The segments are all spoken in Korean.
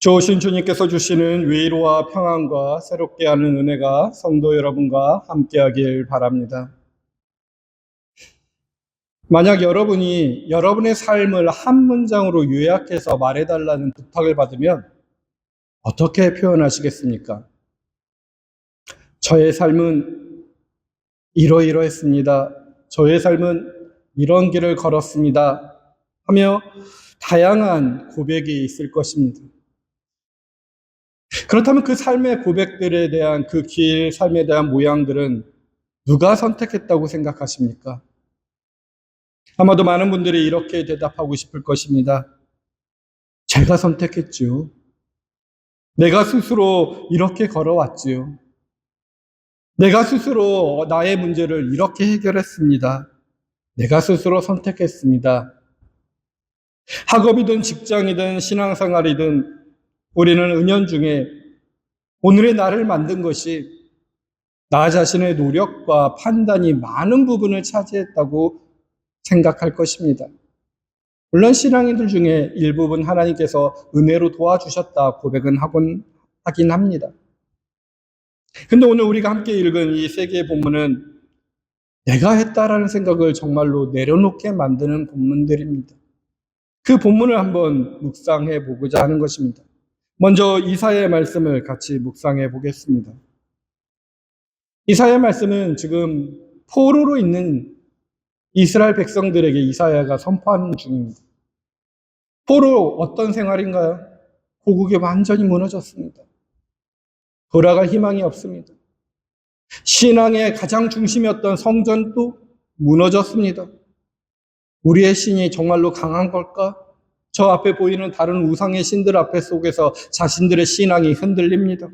좋으신 주님께서 주시는 위로와 평안과 새롭게 하는 은혜가 성도 여러분과 함께하길 바랍니다. 만약 여러분이 여러분의 삶을 한 문장으로 요약해서 말해달라는 부탁을 받으면 어떻게 표현하시겠습니까? 저의 삶은 이러이러했습니다. 저의 삶은 이런 길을 걸었습니다. 하며 다양한 고백이 있을 것입니다. 그렇다면 그 삶의 고백들에 대한 그 길, 삶에 대한 모양들은 누가 선택했다고 생각하십니까? 아마도 많은 분들이 이렇게 대답하고 싶을 것입니다. 제가 선택했죠. 내가 스스로 이렇게 걸어왔지요. 내가 스스로 나의 문제를 이렇게 해결했습니다. 내가 스스로 선택했습니다. 학업이든 직장이든 신앙생활이든 우리는 은연중에 오늘의 나를 만든 것이 나 자신의 노력과 판단이 많은 부분을 차지했다고 생각할 것입니다. 물론 신앙인들 중에 일부분 하나님께서 은혜로 도와주셨다 고백은 하긴 합니다. 근데 오늘 우리가 함께 읽은 이 세 개의 본문은 내가 했다라는 생각을 정말로 내려놓게 만드는 본문들입니다. 그 본문을 한번 묵상해 보고자 하는 것입니다. 먼저 이사야의 말씀을 같이 묵상해 보겠습니다. 이사야의 말씀은 지금 포로로 있는 이스라엘 백성들에게 이사야가 선포하는 중입니다. 포로 어떤 생활인가요? 고국이 완전히 무너졌습니다. 돌아갈 희망이 없습니다. 신앙의 가장 중심이었던 성전도 무너졌습니다. 우리의 신이 정말로 강한 걸까? 저 앞에 보이는 다른 우상의 신들 앞에 속에서 자신들의 신앙이 흔들립니다.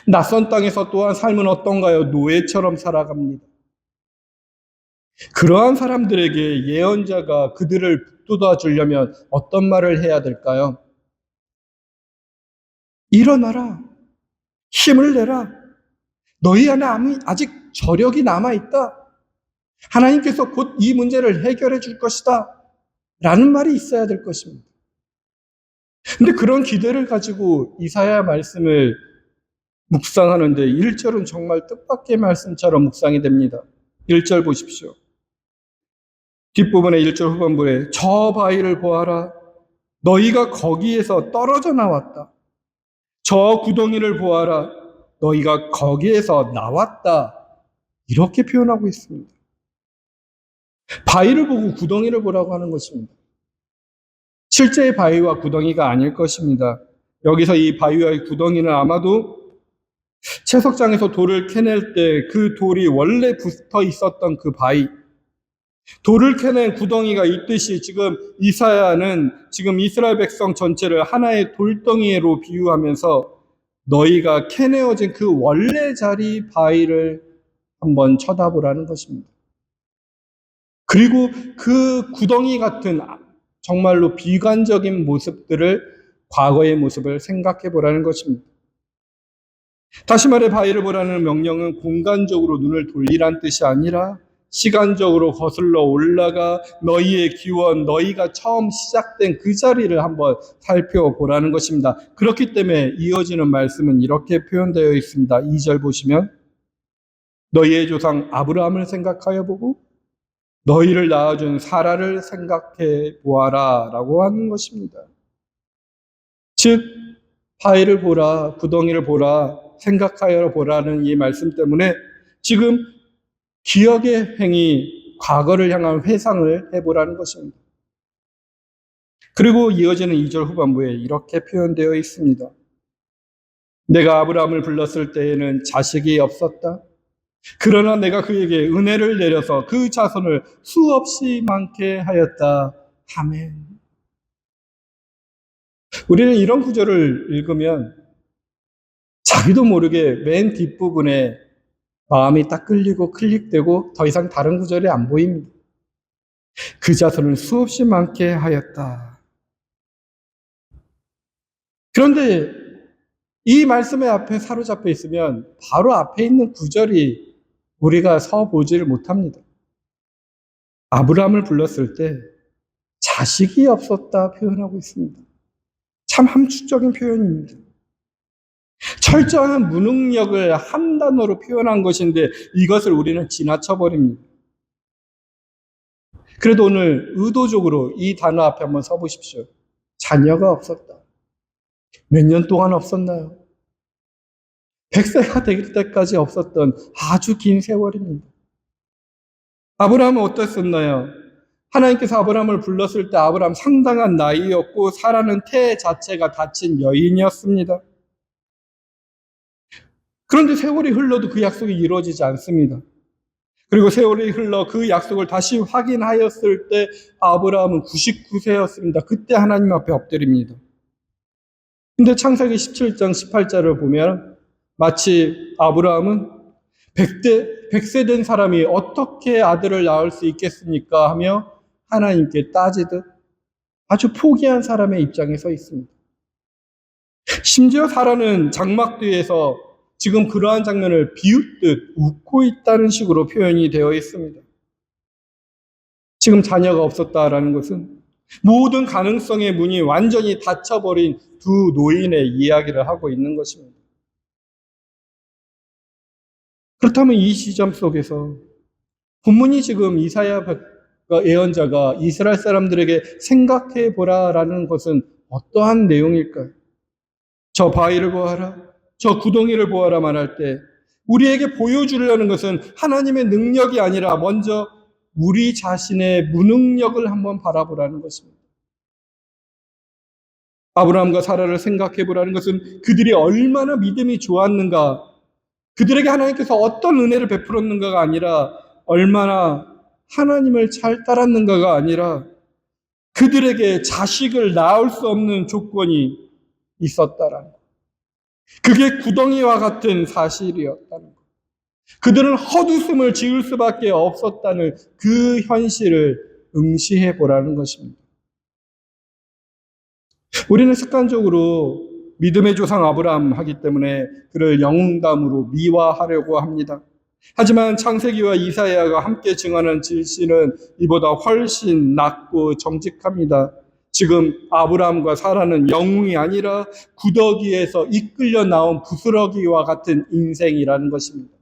낯선 땅에서 또한 삶은 어떤가요? 노예처럼 살아갑니다. 그러한 사람들에게 예언자가 그들을 붙돋아 주려면 어떤 말을 해야 될까요? 일어나라. 힘을 내라. 너희 안에 아직 저력이 남아있다. 하나님께서 곧 이 문제를 해결해 줄 것이다. 라는 말이 있어야 될 것입니다. 근데 그런 기대를 가지고 이사야 말씀을 묵상하는데 1절은 정말 뜻밖의 말씀처럼 묵상이 됩니다. 1절 보십시오. 뒷부분에 1절 후반부에 저 바위를 보아라. 너희가 거기에서 떨어져 나왔다. 저 구덩이를 보아라. 너희가 거기에서 나왔다. 이렇게 표현하고 있습니다. 바위를 보고 구덩이를 보라고 하는 것입니다. 실제의 바위와 구덩이가 아닐 것입니다. 여기서 이 바위와 이 구덩이는 아마도 채석장에서 돌을 캐낼 때 그 돌이 원래 붙어 있었던 그 바위, 돌을 캐낸 구덩이가 있듯이 지금 이사야는 지금 이스라엘 백성 전체를 하나의 돌덩이로 비유하면서 너희가 캐내어진 그 원래 자리 바위를 한번 쳐다보라는 것입니다. 그리고 그 구덩이 같은 정말로 비관적인 모습들을, 과거의 모습을 생각해 보라는 것입니다. 다시 말해 바위를 보라는 명령은 공간적으로 눈을 돌리란 뜻이 아니라 시간적으로 거슬러 올라가 너희의 기원, 너희가 처음 시작된 그 자리를 한번 살펴보라는 것입니다. 그렇기 때문에 이어지는 말씀은 이렇게 표현되어 있습니다. 2절 보시면 너희의 조상 아브라함을 생각하여 보고 너희를 낳아준 사라를 생각해 보아라 라고 하는 것입니다. 즉 바위를 보라, 구덩이를 보라, 생각하여 보라는 이 말씀 때문에 지금 기억의 행위, 과거를 향한 회상을 해보라는 것입니다. 그리고 이어지는 2절 후반부에 이렇게 표현되어 있습니다. 내가 아브라함을 불렀을 때에는 자식이 없었다. 그러나 내가 그에게 은혜를 내려서 그 자손을 수없이 많게 하였다. 아멘. 우리는 이런 구절을 읽으면 자기도 모르게 맨 뒷부분에 마음이 딱 끌리고 클릭되고 더 이상 다른 구절이 안 보입니다. 그 자손을 수없이 많게 하였다. 그런데 이 말씀의 앞에 사로잡혀 있으면 바로 앞에 있는 구절이 우리가 서보지를 못합니다. 아브라함을 불렀을 때 자식이 없었다 표현하고 있습니다. 참 함축적인 표현입니다. 철저한 무능력을 한 단어로 표현한 것인데 이것을 우리는 지나쳐버립니다. 그래도 오늘 의도적으로 이 단어 앞에 한번 서보십시오. 자녀가 없었다. 몇 년 동안 없었나요? 100세가 될 때까지 없었던 아주 긴 세월입니다. 아브라함은 어땠었나요? 하나님께서 아브라함을 불렀을 때 아브라함 상당한 나이였고 사라는 태 자체가 닫힌 여인이었습니다. 그런데 세월이 흘러도 그 약속이 이루어지지 않습니다. 그리고 세월이 흘러 그 약속을 다시 확인하였을 때 아브라함은 99세였습니다. 그때 하나님 앞에 엎드립니다. 근데 창세기 17장 18절을 보면 마치 아브라함은 100세 된 사람이 어떻게 아들을 낳을 수 있겠습니까? 하며 하나님께 따지듯 아주 포기한 사람의 입장에 서 있습니다. 심지어 사라는 장막 뒤에서 지금 그러한 장면을 비웃듯 웃고 있다는 식으로 표현이 되어 있습니다. 지금 자녀가 없었다라는 것은 모든 가능성의 문이 완전히 닫혀버린 두 노인의 이야기를 하고 있는 것입니다. 그렇다면 이 시점 속에서 본문이 지금 이사야 예언자가 이스라엘 사람들에게 생각해 보라라는 것은 어떠한 내용일까요? 저 바위를 보아라, 저 구덩이를 보아라 말할 때 우리에게 보여주려는 것은 하나님의 능력이 아니라 먼저 우리 자신의 무능력을 한번 바라보라는 것입니다. 아브라함과 사라를 생각해 보라는 것은 그들이 얼마나 믿음이 좋았는가, 그들에게 하나님께서 어떤 은혜를 베풀었는가가 아니라 얼마나 하나님을 잘 따랐는가가 아니라 그들에게 자식을 낳을 수 없는 조건이 있었다라는 것. 그게 구덩이와 같은 사실이었다는 것. 그들은 헛웃음을 지을 수밖에 없었다는 그 현실을 응시해 보라는 것입니다. 우리는 습관적으로 믿음의 조상 아브라함 하기 때문에 그를 영웅담으로 미화하려고 합니다. 하지만 창세기와 이사야가 함께 증언한 진실은 이보다 훨씬 낮고 정직합니다. 지금 아브라함과 사라는 영웅이 아니라 구더기에서 이끌려 나온 부스러기와 같은 인생이라는 것입니다.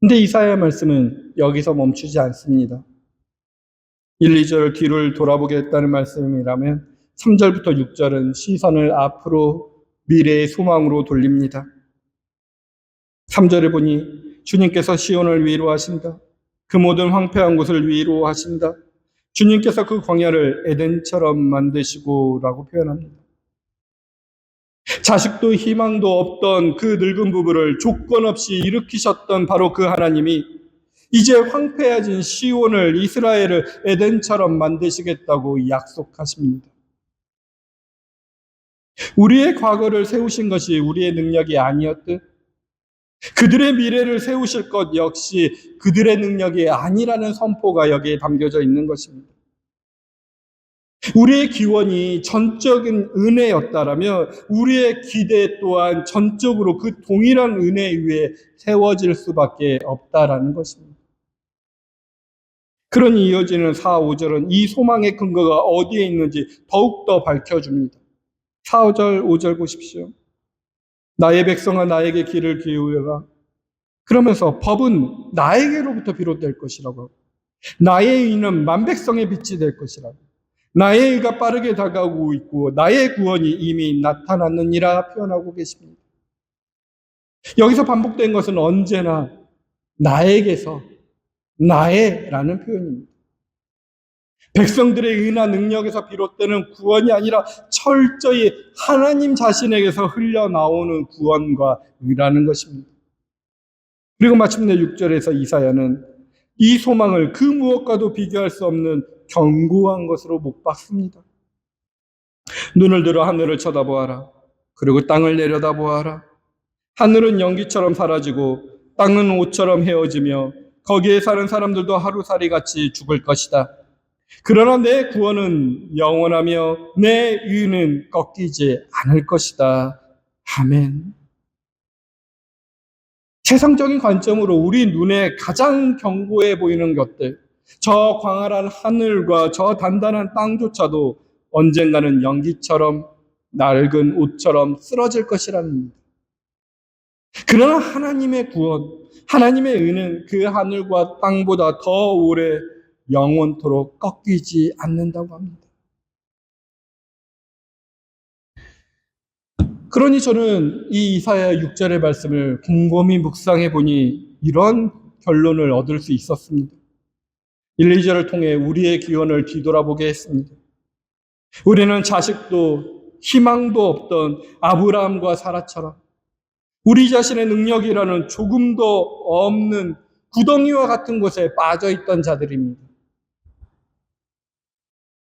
근데 이사야 말씀은 여기서 멈추지 않습니다. 1, 2절 뒤를 돌아보겠다는 말씀이라면 3절부터 6절은 시선을 앞으로 미래의 소망으로 돌립니다. 3절에 보니 주님께서 시온을 위로하신다. 그 모든 황폐한 곳을 위로하신다. 주님께서 그 광야를 에덴처럼 만드시고 라고 표현합니다. 자식도 희망도 없던 그 늙은 부부를 조건 없이 일으키셨던 바로 그 하나님이 이제 황폐해진 시온을 이스라엘을 에덴처럼 만드시겠다고 약속하십니다. 우리의 과거를 세우신 것이 우리의 능력이 아니었듯 그들의 미래를 세우실 것 역시 그들의 능력이 아니라는 선포가 여기에 담겨져 있는 것입니다. 우리의 기원이 전적인 은혜였다라면 우리의 기대 또한 전적으로 그 동일한 은혜 위에 세워질 수밖에 없다라는 것입니다. 그러니 이어지는 4, 5절은 이 소망의 근거가 어디에 있는지 더욱더 밝혀줍니다. 4, 5절, 5절 보십시오. 나의 백성아 나에게 귀를 기울여라. 그러면서 법은 나에게로부터 비롯될 것이라고 하고 나의 의는 만백성의 빛이 될 것이라고 나의 의가 빠르게 다가오고 있고 나의 구원이 이미 나타났느니라 표현하고 계십니다. 여기서 반복된 것은 언제나 나에게서 나의라는 표현입니다. 백성들의 의나 능력에서 비롯되는 구원이 아니라 철저히 하나님 자신에게서 흘러나오는 구원과 의라는 것입니다. 그리고 마침내 6절에서 이사야는 이 소망을 그 무엇과도 비교할 수 없는 견고한 것으로 못 박습니다. 눈을 들어 하늘을 쳐다보아라. 그리고 땅을 내려다보아라. 하늘은 연기처럼 사라지고 땅은 옷처럼 헤어지며 거기에 사는 사람들도 하루살이 같이 죽을 것이다. 그러나 내 구원은 영원하며 내 의는 꺾이지 않을 것이다. 아멘. 세상적인 관점으로 우리 눈에 가장 견고해 보이는 것들, 저 광활한 하늘과 저 단단한 땅조차도 언젠가는 연기처럼 낡은 옷처럼 쓰러질 것이라는 겁니다. 그러나 하나님의 구원, 하나님의 은혜는 그 하늘과 땅보다 더 오래 영원토록 꺾이지 않는다고 합니다. 그러니 저는 이 이사야 6절의 말씀을 곰곰이 묵상해 보니 이런 결론을 얻을 수 있었습니다. 1, 2절을 통해 우리의 기원을 뒤돌아보게 했습니다. 우리는 자식도 희망도 없던 아브라함과 사라처럼 우리 자신의 능력이라는 조금도 없는 구덩이와 같은 곳에 빠져있던 자들입니다.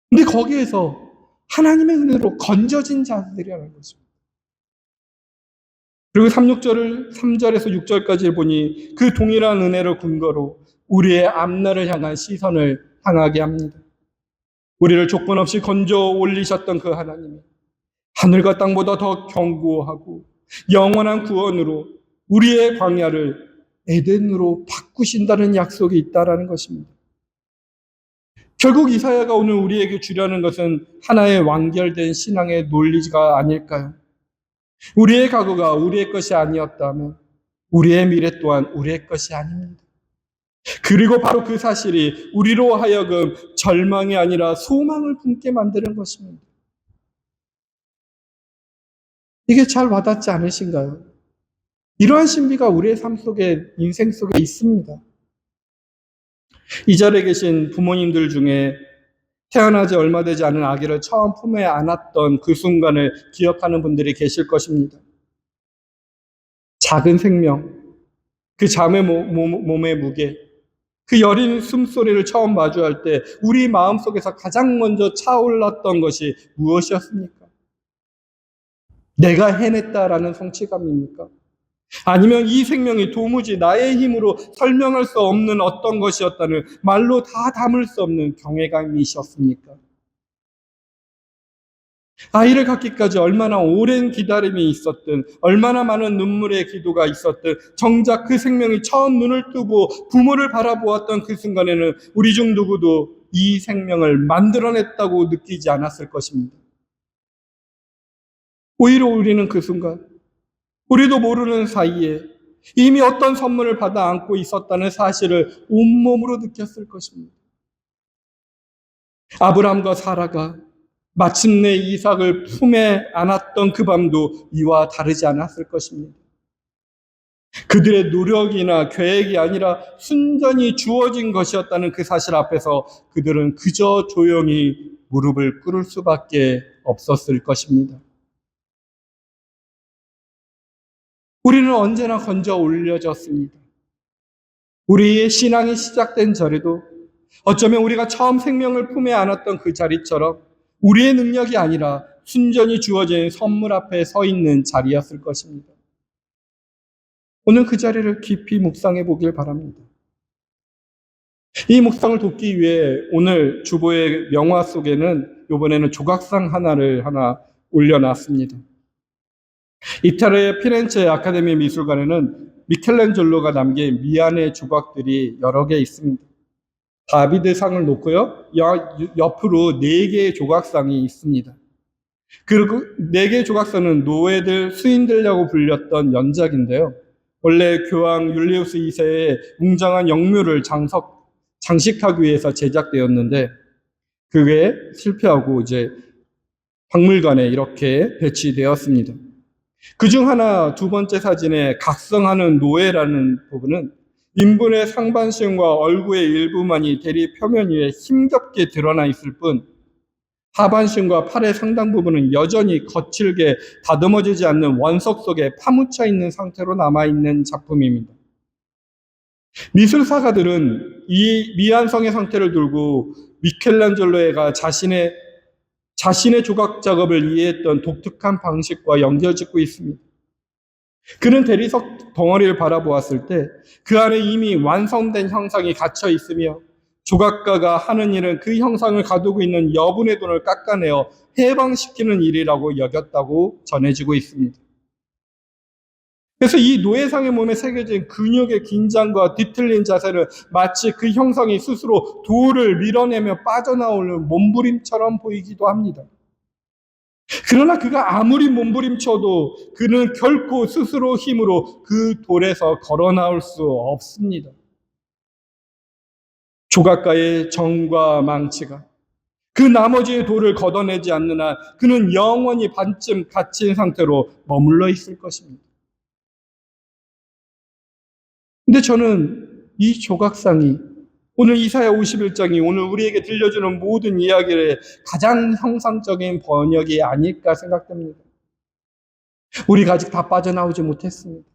근데 거기에서 하나님의 은혜로 건져진 자들이라는 것입니다. 그리고 3절에서 6절까지 보니 그 동일한 은혜를 근거로 우리의 앞날을 향한 시선을 향하게 합니다. 우리를 조건 없이 건져 올리셨던 그 하나님이 하늘과 땅보다 더 견고하고 영원한 구원으로 우리의 광야를 에덴으로 바꾸신다는 약속이 있다는 것입니다. 결국 이사야가 오늘 우리에게 주려는 것은 하나의 완결된 신앙의 논리가 아닐까요? 우리의 과거가 우리의 것이 아니었다면 우리의 미래 또한 우리의 것이 아닙니다. 그리고 바로 그 사실이 우리로 하여금 절망이 아니라 소망을 품게 만드는 것입니다. 이게 잘 와닿지 않으신가요? 이러한 신비가 우리의 삶 속에, 인생 속에 있습니다. 이 자리에 계신 부모님들 중에 태어나지 얼마 되지 않은 아기를 처음 품에 안았던 그 순간을 기억하는 분들이 계실 것입니다. 작은 생명, 그 잠의 몸의 무게, 그 여린 숨소리를 처음 마주할 때 우리 마음속에서 가장 먼저 차올랐던 것이 무엇이었습니까? 내가 해냈다라는 성취감입니까? 아니면 이 생명이 도무지 나의 힘으로 설명할 수 없는 어떤 것이었다는 말로 다 담을 수 없는 경외감이셨습니까? 아이를 갖기까지 얼마나 오랜 기다림이 있었든 얼마나 많은 눈물의 기도가 있었든 정작 그 생명이 처음 눈을 뜨고 부모를 바라보았던 그 순간에는 우리 중 누구도 이 생명을 만들어냈다고 느끼지 않았을 것입니다. 오히려 우리는 그 순간 우리도 모르는 사이에 이미 어떤 선물을 받아 안고 있었다는 사실을 온몸으로 느꼈을 것입니다. 아브라함과 사라가 마침내 이삭을 품에 안았던 그 밤도 이와 다르지 않았을 것입니다. 그들의 노력이나 계획이 아니라 순전히 주어진 것이었다는 그 사실 앞에서 그들은 그저 조용히 무릎을 꿇을 수밖에 없었을 것입니다. 우리는 언제나 건져 올려졌습니다. 우리의 신앙이 시작된 자리도 어쩌면 우리가 처음 생명을 품에 안았던 그 자리처럼 우리의 능력이 아니라 순전히 주어진 선물 앞에 서 있는 자리였을 것입니다. 오늘 그 자리를 깊이 묵상해 보길 바랍니다. 이 묵상을 돕기 위해 오늘 주보의 명화 속에는 이번에는 조각상 하나를 올려놨습니다. 이탈리아 피렌체 아카데미 미술관에는 미켈란젤로가 남긴 미안의 조각들이 여러 개 있습니다. 다비드상을 놓고요. 옆으로 4개의 조각상이 있습니다. 그리고 4개의 조각상은 노예들, 수인들이라고 불렸던 연작인데요. 원래 교황 율리우스 2세의 웅장한 영묘를 장식하기 위해서 제작되었는데 그게 실패하고 이제 박물관에 이렇게 배치되었습니다. 그중 하나 두 번째 사진에 각성하는 노예라는 부분은 인분의 상반신과 얼굴의 일부만이 대리 표면 위에 힘겹게 드러나 있을 뿐 하반신과 팔의 상당 부분은 여전히 거칠게 다듬어지지 않는 원석 속에 파묻혀 있는 상태로 남아있는 작품입니다. 미술사가들은 이 미완성의 상태를 두고 미켈란젤로가 자신의 조각 작업을 이해했던 독특한 방식과 연결짓고 있습니다. 그는 대리석 덩어리를 바라보았을 때 그 안에 이미 완성된 형상이 갇혀 있으며 조각가가 하는 일은 그 형상을 가두고 있는 여분의 돈을 깎아내어 해방시키는 일이라고 여겼다고 전해지고 있습니다. 그래서 이 노예상의 몸에 새겨진 근육의 긴장과 뒤틀린 자세는 마치 그 형상이 스스로 돌을 밀어내며 빠져나오는 몸부림처럼 보이기도 합니다. 그러나 그가 아무리 몸부림쳐도 그는 결코 스스로 힘으로 그 돌에서 걸어 나올 수 없습니다. 조각가의 정과 망치가 그 나머지의 돌을 걷어내지 않는 한 그는 영원히 반쯤 갇힌 상태로 머물러 있을 것입니다. 근데 저는 이 조각상이 오늘 이사야 51장이 오늘 우리에게 들려주는 모든 이야기의 가장 형상적인 번역이 아닐까 생각됩니다. 우리가 아직 다 빠져나오지 못했습니다.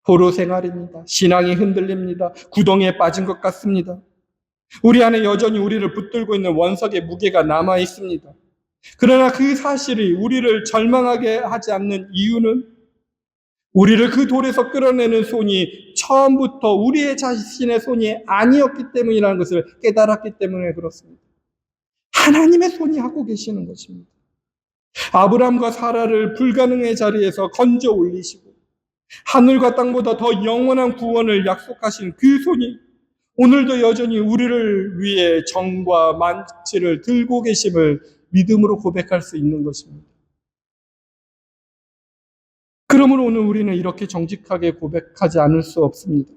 포로 생활입니다. 신앙이 흔들립니다. 구덩이에 빠진 것 같습니다. 우리 안에 여전히 우리를 붙들고 있는 원석의 무게가 남아 있습니다. 그러나 그 사실이 우리를 절망하게 하지 않는 이유는 우리를 그 돌에서 끌어내는 손이 처음부터 우리의 자신의 손이 아니었기 때문이라는 것을 깨달았기 때문에 그렇습니다. 하나님의 손이 하고 계시는 것입니다. 아브라함과 사라를 불가능의 자리에서 건져 올리시고 하늘과 땅보다 더 영원한 구원을 약속하신 그 손이 오늘도 여전히 우리를 위해 정과 만치를 들고 계심을 믿음으로 고백할 수 있는 것입니다. 그러므로 오늘 우리는 이렇게 정직하게 고백하지 않을 수 없습니다.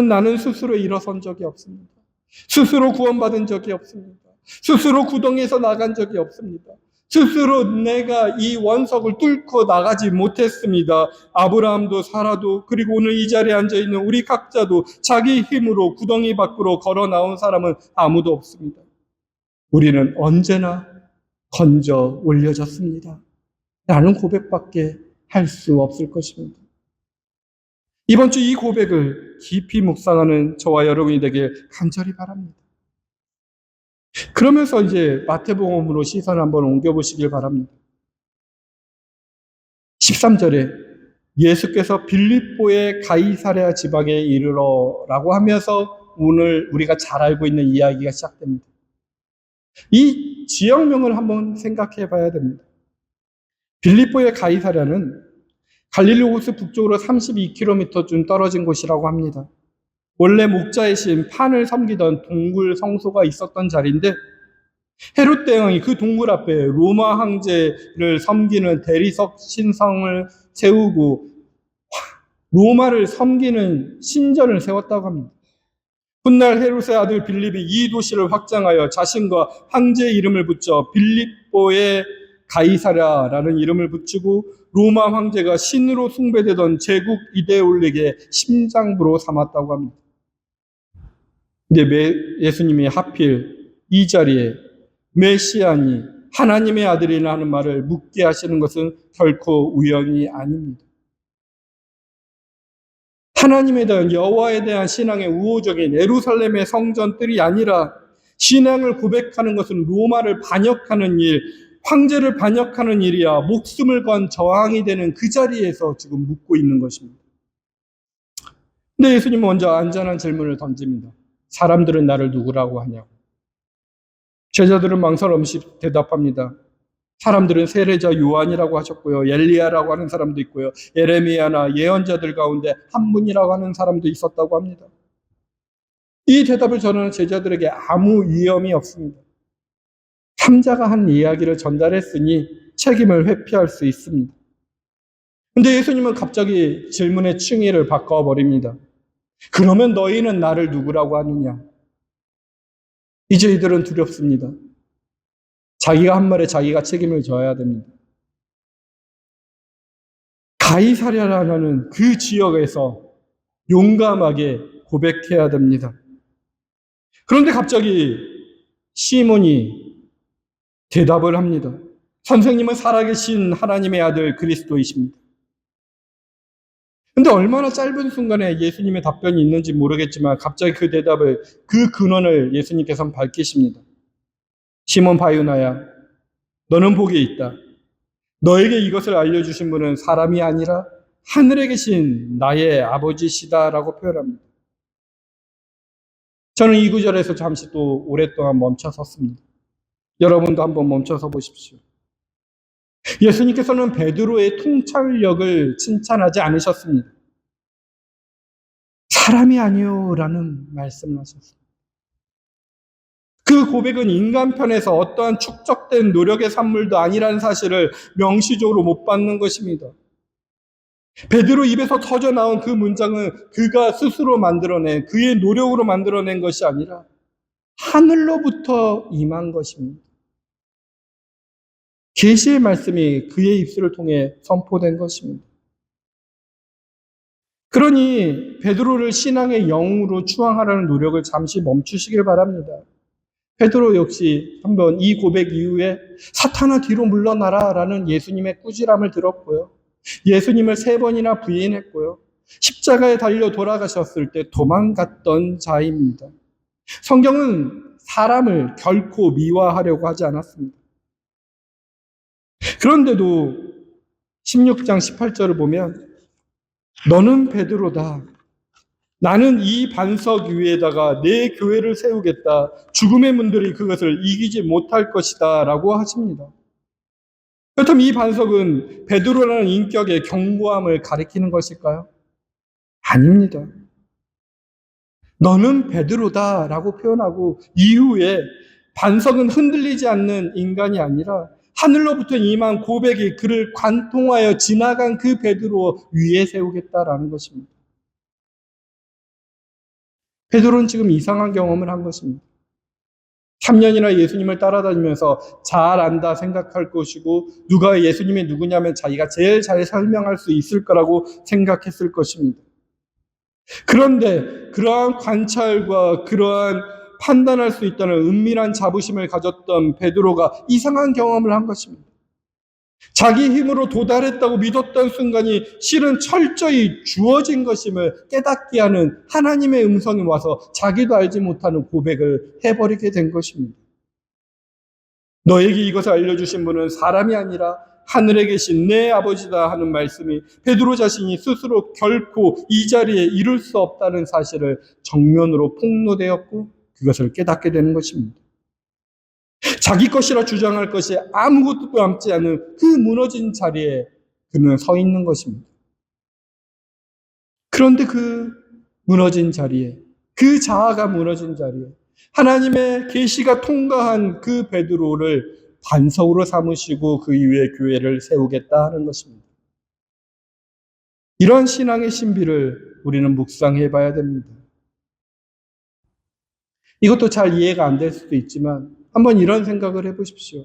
나는 스스로 일어선 적이 없습니다. 스스로 구원받은 적이 없습니다. 스스로 구덩이에서 나간 적이 없습니다. 스스로 내가 이 원석을 뚫고 나가지 못했습니다. 아브라함도 사라도 그리고 오늘 이 자리에 앉아있는 우리 각자도 자기 힘으로 구덩이 밖으로 걸어 나온 사람은 아무도 없습니다. 우리는 언제나 건져 올려졌습니다. 라는 고백밖에 할 수 없을 것입니다. 이번 주 이 고백을 깊이 묵상하는 저와 여러분이 되길 간절히 바랍니다. 그러면서 이제 마태복음으로 시선을 한번 옮겨보시길 바랍니다. 13절에 예수께서 빌립보의 가이사랴 지방에 이르러라고 하면서 오늘 우리가 잘 알고 있는 이야기가 시작됩니다. 이 지역명을 한번 생각해 봐야 됩니다. 빌립보의 가이사랴는 갈릴리 호수 북쪽으로 32km쯤 떨어진 곳이라고 합니다. 원래 목자의 신 판을 섬기던 동굴 성소가 있었던 자리인데 헤롯 대왕이 그 동굴 앞에 로마 황제를 섬기는 대리석 신성을 세우고 로마를 섬기는 신전을 세웠다고 합니다. 훗날 헤롯의 아들 빌립이 이 도시를 확장하여 자신과 황제의 이름을 붙여 빌립보의 가이사랴라는 이름을 붙이고 로마 황제가 신으로 숭배되던 제국 이데올릭의 심장부로 삼았다고 합니다. 근데 예수님이 하필 이 자리에 메시아니 하나님의 아들이라는 말을 묻게 하시는 것은 결코 우연이 아닙니다. 하나님에 대한 여호와에 대한 신앙의 우호적인 예루살렘의 성전들이 아니라 신앙을 고백하는 것은 로마를 반역하는 일, 황제를 반역하는 일이야 목숨을 건 저항이 되는 그 자리에서 지금 묻고 있는 것입니다. 근데 예수님은 먼저 안전한 질문을 던집니다. 사람들은 나를 누구라고 하냐고. 제자들은 망설 없이 대답합니다. 사람들은 세례자 요한이라고 하셨고요. 엘리야라고 하는 사람도 있고요. 예레미야나 예언자들 가운데 한 분이라고 하는 사람도 있었다고 합니다. 이 대답을 전하는 제자들에게 아무 위험이 없습니다. 삼자가 한 이야기를 전달했으니 책임을 회피할 수 있습니다. 근데 예수님은 갑자기 질문의 층위를 바꿔버립니다. 그러면 너희는 나를 누구라고 하느냐? 이제 이들은 두렵습니다. 자기가 한 말에 자기가 책임을 져야 됩니다. 가이사랴라는 그 지역에서 용감하게 고백해야 됩니다. 그런데 갑자기 시몬이 대답을 합니다. 선생님은 살아계신 하나님의 아들 그리스도이십니다. 근데 얼마나 짧은 순간에 예수님의 답변이 있는지 모르겠지만 갑자기 그 대답을, 그 근원을 예수님께서는 밝히십니다. 시몬 바요나야, 너는 복이 있다. 너에게 이것을 알려주신 분은 사람이 아니라 하늘에 계신 나의 아버지시다라고 표현합니다. 저는 이 구절에서 잠시 또 오랫동안 멈춰 섰습니다. 여러분도 한번 멈춰서 보십시오. 예수님께서는 베드로의 통찰력을 칭찬하지 않으셨습니다. 사람이 아니요라는 말씀을 하셨습니다. 그 고백은 인간 편에서 어떠한 축적된 노력의 산물도 아니라는 사실을 명시적으로 못 받는 것입니다. 베드로 입에서 터져 나온 그 문장은 그가 스스로 만들어낸, 그의 노력으로 만들어낸 것이 아니라 하늘로부터 임한 것입니다. 계시의 말씀이 그의 입술을 통해 선포된 것입니다. 그러니 베드로를 신앙의 영으로 추앙하라는 노력을 잠시 멈추시길 바랍니다. 베드로 역시 한번 이 고백 이후에 사탄아 뒤로 물러나라 라는 예수님의 꾸지람을 들었고요. 예수님을 3번이나 부인했고요. 십자가에 달려 돌아가셨을 때 도망갔던 자입니다. 성경은 사람을 결코 미화하려고 하지 않았습니다. 그런데도 16장 18절을 보면 너는 베드로다. 나는 이 반석 위에다가 내 교회를 세우겠다. 죽음의 문들이 그것을 이기지 못할 것이다 라고 하십니다. 그렇다면 이 반석은 베드로라는 인격의 견고함을 가리키는 것일까요? 아닙니다. 너는 베드로다 라고 표현하고 이후에 반석은 흔들리지 않는 인간이 아니라 하늘로부터 임한 고백이 그를 관통하여 지나간 그 베드로 위에 세우겠다라는 것입니다. 베드로는 지금 이상한 경험을 한 것입니다. 3년이나 예수님을 따라다니면서 잘 안다 생각할 것이고 누가 예수님이 누구냐면 자기가 제일 잘 설명할 수 있을 거라고 생각했을 것입니다. 그런데 그러한 관찰과 그러한 판단할 수 있다는 은밀한 자부심을 가졌던 베드로가 이상한 경험을 한 것입니다. 자기 힘으로 도달했다고 믿었던 순간이 실은 철저히 주어진 것임을 깨닫게 하는 하나님의 음성이 와서 자기도 알지 못하는 고백을 해버리게 된 것입니다. 너에게 이것을 알려주신 분은 사람이 아니라 하늘에 계신 내 아버지다 하는 말씀이 베드로 자신이 스스로 결코 이 자리에 이룰 수 없다는 사실을 정면으로 폭로되었고 그것을 깨닫게 되는 것입니다. 자기 것이라 주장할 것이 아무것도 남지 않은 그 무너진 자리에 그는 서 있는 것입니다. 그런데 그 무너진 자리에, 그 자아가 무너진 자리에 하나님의 계시가 통과한 그 베드로를 반석으로 삼으시고 그 위에 교회를 세우겠다 하는 것입니다. 이런 신앙의 신비를 우리는 묵상해 봐야 됩니다. 이것도 잘 이해가 안 될 수도 있지만 한번 이런 생각을 해보십시오.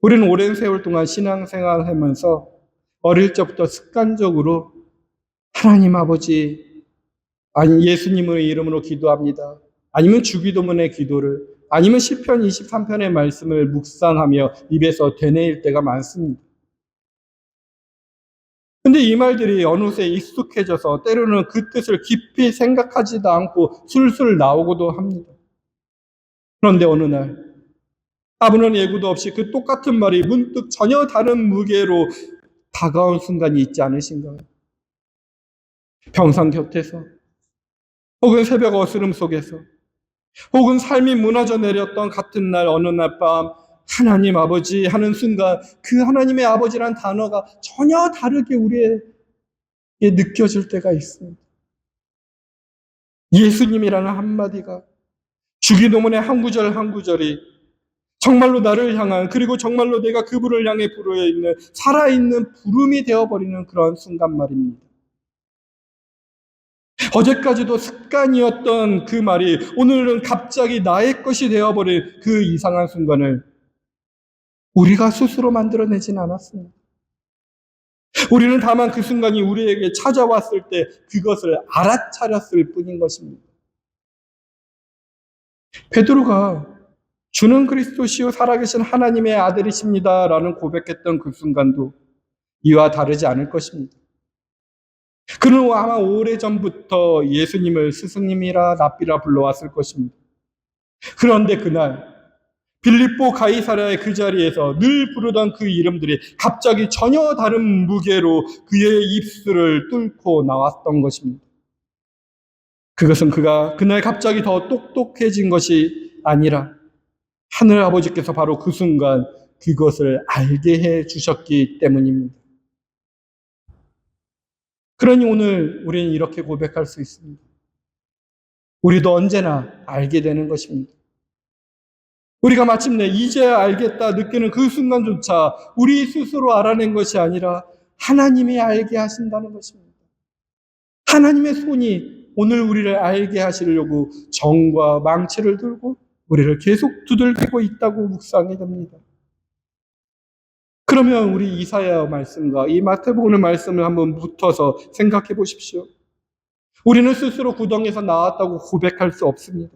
우리는 오랜 세월 동안 신앙생활을 하면서 어릴 적부터 습관적으로 하나님 아버지, 아니 예수님의 이름으로 기도합니다. 아니면 주기도문의 기도를, 아니면 시편 23편의 말씀을 묵상하며 입에서 되뇌일 때가 많습니다. 근데 이 말들이 어느새 익숙해져서 때로는 그 뜻을 깊이 생각하지도 않고 술술 나오고도 합니다. 그런데 어느 날 아무런 예고도 없이 그 똑같은 말이 문득 전혀 다른 무게로 다가온 순간이 있지 않으신가요? 병상 곁에서, 혹은 새벽 어스름 속에서, 혹은 삶이 무너져 내렸던 같은 날 어느 날 밤 하나님 아버지 하는 순간 그 하나님의 아버지란 단어가 전혀 다르게 우리에게 느껴질 때가 있습니다. 예수님이라는 한마디가, 주기도문의 한 구절 한 구절이 정말로 나를 향한, 그리고 정말로 내가 그분을 향해 불어야 있는 살아있는 부름이 되어버리는 그런 순간 말입니다. 어제까지도 습관이었던 그 말이 오늘은 갑자기 나의 것이 되어버린 그 이상한 순간을 우리가 스스로 만들어내진 않았습니다. 우리는 다만 그 순간이 우리에게 찾아왔을 때 그것을 알아차렸을 뿐인 것입니다. 베드로가 주는 그리스도시요 살아계신 하나님의 아들이십니다 라는 고백했던 그 순간도 이와 다르지 않을 것입니다. 그는 아마 오래전부터 예수님을 스승님이라 랍비라 불러왔을 것입니다. 그런데 그날 빌립보 가이사랴의 그 자리에서 늘 부르던 그 이름들이 갑자기 전혀 다른 무게로 그의 입술을 뚫고 나왔던 것입니다. 그것은 그가 그날 갑자기 더 똑똑해진 것이 아니라 하늘 아버지께서 바로 그 순간 그것을 알게 해 주셨기 때문입니다. 그러니 오늘 우리는 이렇게 고백할 수 있습니다. 우리도 언제나 알게 되는 것입니다. 우리가 마침내 이제야 알겠다 느끼는 그 순간조차 우리 스스로 알아낸 것이 아니라 하나님이 알게 하신다는 것입니다. 하나님의 손이 오늘 우리를 알게 하시려고 정과 망치를 들고 우리를 계속 두들기고 있다고 묵상이 됩니다. 그러면 우리 이사야 말씀과 이 마태복음 말씀을 한번 붙어서 생각해 보십시오. 우리는 스스로 구덩이에서 나왔다고 고백할 수 없습니다.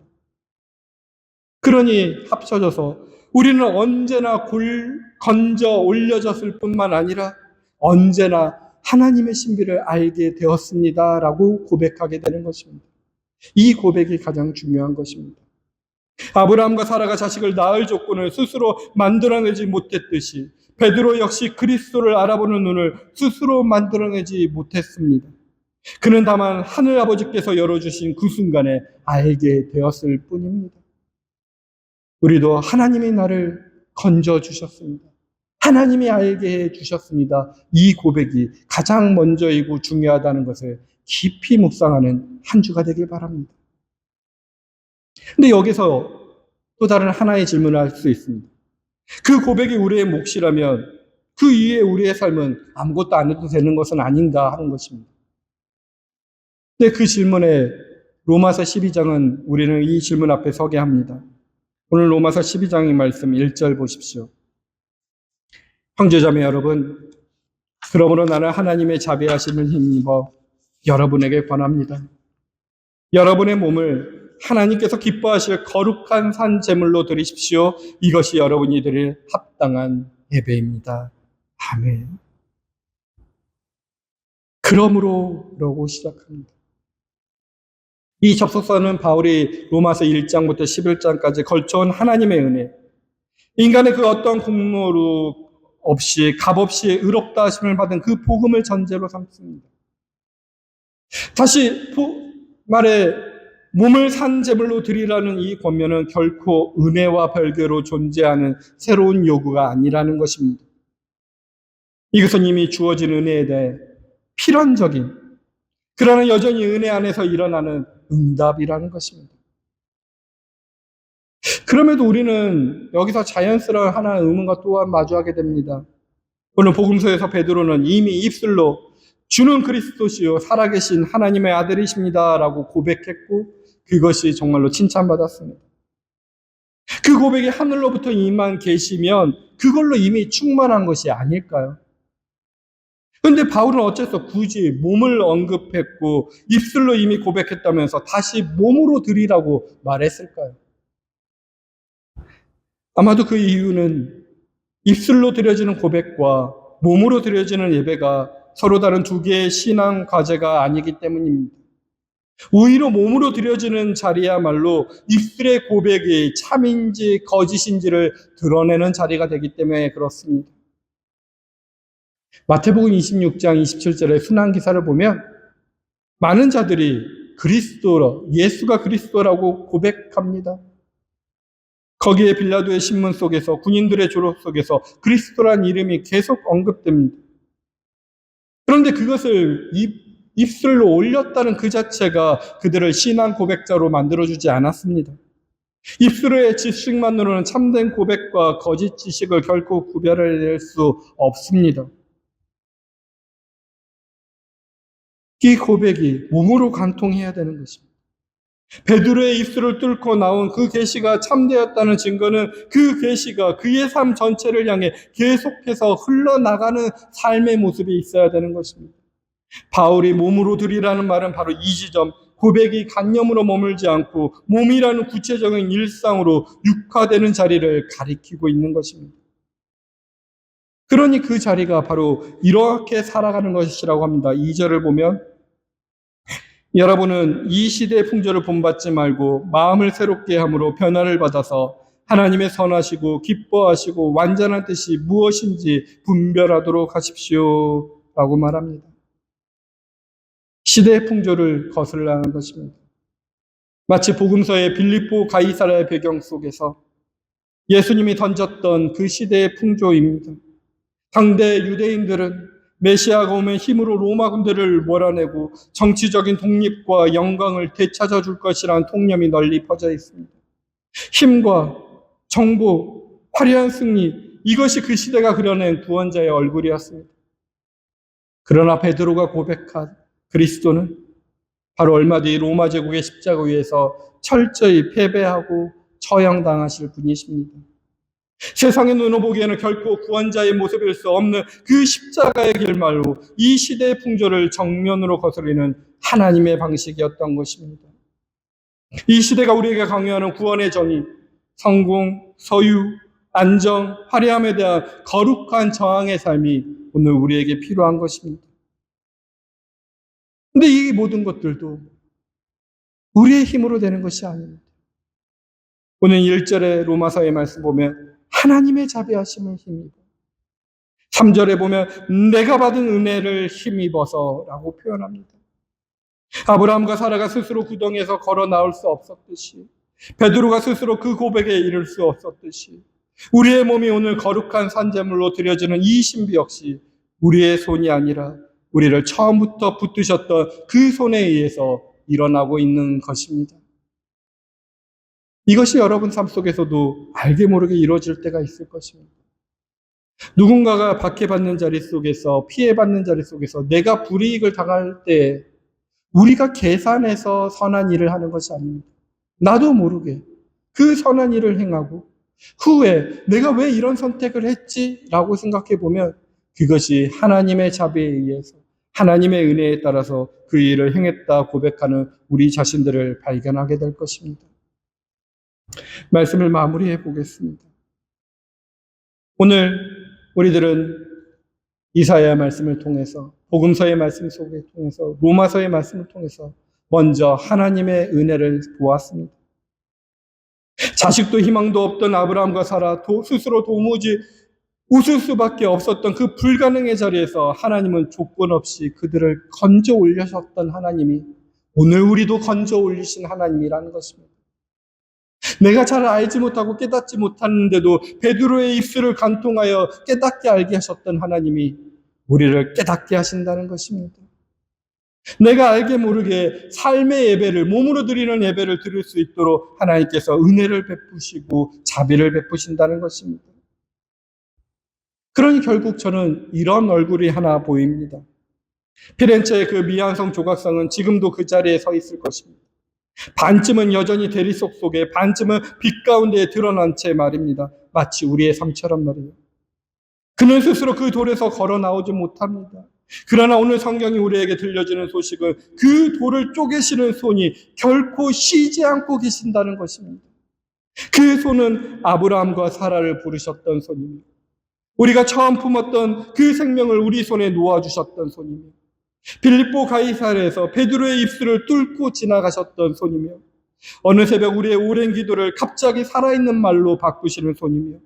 그러니 합쳐져서 우리는 언제나 건져 올려졌을 뿐만 아니라 언제나 하나님의 신비를 알게 되었습니다라고 고백하게 되는 것입니다. 이 고백이 가장 중요한 것입니다. 아브라함과 사라가 자식을 낳을 조건을 스스로 만들어내지 못했듯이 베드로 역시 그리스도를 알아보는 눈을 스스로 만들어내지 못했습니다. 그는 다만 하늘 아버지께서 열어주신 그 순간에 알게 되었을 뿐입니다. 우리도 하나님이 나를 건져주셨습니다. 하나님이 알게 해주셨습니다. 이 고백이 가장 먼저이고 중요하다는 것을 깊이 묵상하는 한 주가 되길 바랍니다. 근데 여기서 또 다른 하나의 질문을 할 수 있습니다. 그 고백이 우리의 몫이라면 그 이후에 우리의 삶은 아무것도 안 해도 되는 것은 아닌가 하는 것입니다. 근데 그 질문에 로마서 12장은 우리는 이 질문 앞에 서게 합니다. 오늘 로마서 12장의 말씀 1절 보십시오. 형제자매 여러분, 그러므로 나는 하나님의 자비하심을 힘입어 여러분에게 권합니다. 여러분의 몸을 하나님께서 기뻐하실 거룩한 산 제물로 드리십시오. 이것이 여러분이 드릴 합당한 예배입니다. 아멘. 그러므로라고 시작합니다. 이 접속사는 바울이 로마서 1장부터 11장까지 걸쳐온 하나님의 은혜, 인간의 그 어떤 공로로 없이 값없이 의롭다 하심을 받은 그 복음을 전제로 삼습니다. 다시 말해 몸을 산 제물로 드리라는 이 권면은 결코 은혜와 별개로 존재하는 새로운 요구가 아니라는 것입니다. 이것은 이미 주어진 은혜에 대해 필연적인, 그러나 여전히 은혜 안에서 일어나는 응답이라는 것입니다. 그럼에도 우리는 여기서 자연스러운 하나의 의문과 또한 마주하게 됩니다. 오늘 복음서에서 베드로는 이미 입술로 주는 그리스도시요 살아계신 하나님의 아들이십니다 라고 고백했고 그것이 정말로 칭찬받았습니다. 그 고백이 하늘로부터 임한 계시면 그걸로 이미 충만한 것이 아닐까요? 그런데 바울은 어째서 굳이 몸을 언급했고 입술로 이미 고백했다면서 다시 몸으로 드리라고 말했을까요? 아마도 그 이유는 입술로 드려지는 고백과 몸으로 드려지는 예배가 서로 다른 두 개의 신앙 과제가 아니기 때문입니다. 오히려 몸으로 드려지는 자리야말로 입술의 고백이 참인지 거짓인지를 드러내는 자리가 되기 때문에 그렇습니다. 마태복음 26장 27절의 순환기사를 보면 많은 자들이 예수가 그리스도라고 고백합니다. 거기에 빌라도의 신문 속에서 군인들의 조로 속에서 그리스도란 이름이 계속 언급됩니다. 그런데 그것을 입술로 올렸다는 그 자체가 그들을 신앙 고백자로 만들어주지 않았습니다. 입술의 지식만으로는 참된 고백과 거짓 지식을 결코 구별해낼 수 없습니다. 이 고백이 몸으로 관통해야 되는 것입니다. 베드로의 입술을 뚫고 나온 그 계시가 참되었다는 증거는 그 계시가 그의 삶 전체를 향해 계속해서 흘러나가는 삶의 모습이 있어야 되는 것입니다. 바울이 몸으로 드리라는 말은 바로 이 지점, 고백이 관념으로 머물지 않고 몸이라는 구체적인 일상으로 육화되는 자리를 가리키고 있는 것입니다. 그러니 그 자리가 바로 이렇게 살아가는 것이라고 합니다. 2절을 보면 여러분은 이 시대의 풍조를 본받지 말고 마음을 새롭게 함으로 변화를 받아서 하나님의 선하시고 기뻐하시고 완전한 뜻이 무엇인지 분별하도록 하십시오 라고 말합니다. 시대의 풍조를 거슬러가는 것입니다. 마치 복음서의 빌립보 가이사라의 배경 속에서 예수님이 던졌던 그 시대의 풍조입니다. 당대 유대인들은 메시아가 오면 힘으로 로마 군대를 몰아내고 정치적인 독립과 영광을 되찾아 줄 것이라는 통념이 널리 퍼져 있습니다. 힘과 정보, 화려한 승리, 이것이 그 시대가 그려낸 구원자의 얼굴이었습니다. 그러나 베드로가 고백한 그리스도는 바로 얼마 뒤 로마 제국의 십자가 위에서 철저히 패배하고 처형당하실 분이십니다. 세상의 눈으로 보기에는 결코 구원자의 모습일 수 없는 그 십자가의 길말로 이 시대의 풍조를 정면으로 거스르는 하나님의 방식이었던 것입니다. 이 시대가 우리에게 강요하는 구원의 정의, 성공, 소유, 안정, 화려함에 대한 거룩한 저항의 삶이 오늘 우리에게 필요한 것입니다. 근데 이 모든 것들도 우리의 힘으로 되는 것이 아닙니다. 오늘 1절의 로마서의 말씀 보면 하나님의 자비하심을 힘입어. 3절에 보면 내가 받은 은혜를 힘입어서라고 표현합니다. 아브라함과 사라가 스스로 구덩이에서 걸어 나올 수 없었듯이, 베드로가 스스로 그 고백에 이를 수 없었듯이, 우리의 몸이 오늘 거룩한 산제물로 드려지는 이 신비 역시 우리의 손이 아니라 우리를 처음부터 붙드셨던 그 손에 의해서 일어나고 있는 것입니다. 이것이 여러분 삶 속에서도 알게 모르게 이루어질 때가 있을 것입니다. 누군가가 박해받는 자리 속에서, 피해받는 자리 속에서 내가 불이익을 당할 때 우리가 계산해서 선한 일을 하는 것이 아닙니다. 나도 모르게 그 선한 일을 행하고 후에 내가 왜 이런 선택을 했지? 라고 생각해 보면 그것이 하나님의 자비에 의해서, 하나님의 은혜에 따라서 그 일을 행했다 고백하는 우리 자신들을 발견하게 될 것입니다. 말씀을 마무리해 보겠습니다. 오늘 우리들은 이사야 말씀을 통해서, 복음서의 말씀 속에 통해서, 로마서의 말씀을 통해서 먼저 하나님의 은혜를 보았습니다. 자식도 희망도 없던 아브라함과 사라, 스스로 도무지 웃을 수밖에 없었던 그 불가능의 자리에서 하나님은 조건 없이 그들을 건져 올리셨던 하나님이 오늘 우리도 건져 올리신 하나님이라는 것입니다. 내가 잘 알지 못하고 깨닫지 못하는데도 베드로의 입술을 간통하여 깨닫게 알게 하셨던 하나님이 우리를 깨닫게 하신다는 것입니다. 내가 알게 모르게 삶의 예배를, 몸으로 드리는 예배를 드릴 수 있도록 하나님께서 은혜를 베푸시고 자비를 베푸신다는 것입니다. 그러니 결국 저는 이런 얼굴이 하나 보입니다. 피렌체의 그 미안성 조각상은 지금도 그 자리에 서 있을 것입니다. 반쯤은 여전히 대리석 속에, 반쯤은 빛 가운데에 드러난 채 말입니다. 마치 우리의 삶처럼 말이에요. 그는 스스로 그 돌에서 걸어 나오지 못합니다. 그러나 오늘 성경이 우리에게 들려주는 소식은 그 돌을 쪼개시는 손이 결코 쉬지 않고 계신다는 것입니다. 그 손은 아브라함과 사라를 부르셨던 손입니다. 우리가 처음 품었던 그 생명을 우리 손에 놓아주셨던 손이며, 빌립보 가이사랴에서 베드로의 입술을 뚫고 지나가셨던 손이며, 어느 새벽 우리의 오랜 기도를 갑자기 살아있는 말로 바꾸시는 손이며,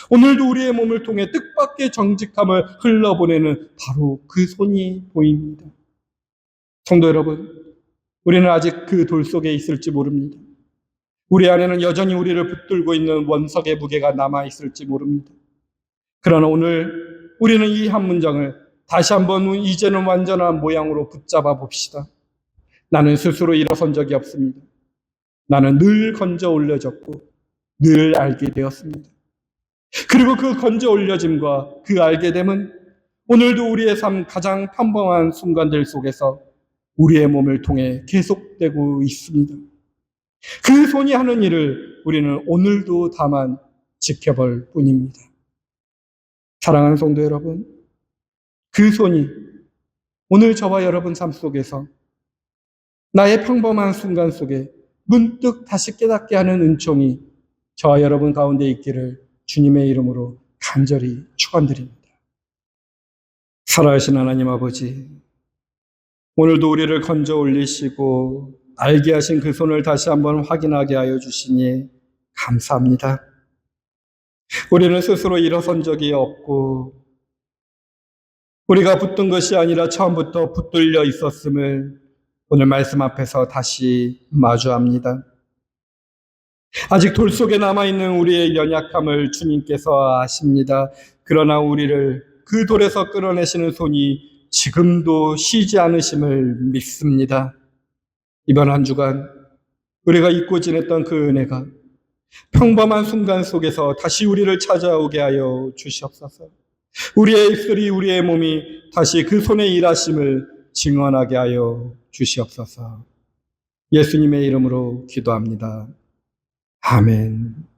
오늘도 우리의 몸을 통해 뜻밖의 정직함을 흘러보내는 바로 그 손이 보입니다. 성도 여러분, 우리는 아직 그 돌 속에 있을지 모릅니다. 우리 안에는 여전히 우리를 붙들고 있는 원석의 무게가 남아있을지 모릅니다. 그러나 오늘 우리는 이 한 문장을 다시 한번 이제는 완전한 모양으로 붙잡아 봅시다. 나는 스스로 일어선 적이 없습니다. 나는 늘 건져 올려졌고 늘 알게 되었습니다. 그리고 그 건져 올려짐과 그 알게됨은 오늘도 우리의 삶 가장 평범한 순간들 속에서 우리의 몸을 통해 계속되고 있습니다. 그 손이 하는 일을 우리는 오늘도 다만 지켜볼 뿐입니다. 사랑하는 성도 여러분, 그 손이 오늘 저와 여러분 삶 속에서 나의 평범한 순간 속에 문득 다시 깨닫게 하는 은총이 저와 여러분 가운데 있기를 주님의 이름으로 간절히 축원드립니다. 살아계신 하나님 아버지, 오늘도 우리를 건져 올리시고 알게 하신 그 손을 다시 한번 확인하게 하여 주시니 감사합니다. 우리는 스스로 일어선 적이 없고 우리가 붙든 것이 아니라 처음부터 붙들려 있었음을 오늘 말씀 앞에서 다시 마주합니다. 아직 돌 속에 남아있는 우리의 연약함을 주님께서 아십니다. 그러나 우리를 그 돌에서 끌어내시는 손이 지금도 쉬지 않으심을 믿습니다. 이번 한 주간 우리가 잊고 지냈던 그 은혜가 평범한 순간 속에서 다시 우리를 찾아오게 하여 주시옵소서. 우리의 입술이, 우리의 몸이 다시 그 손의 일하심을 증언하게 하여 주시옵소서. 예수님의 이름으로 기도합니다. 아멘.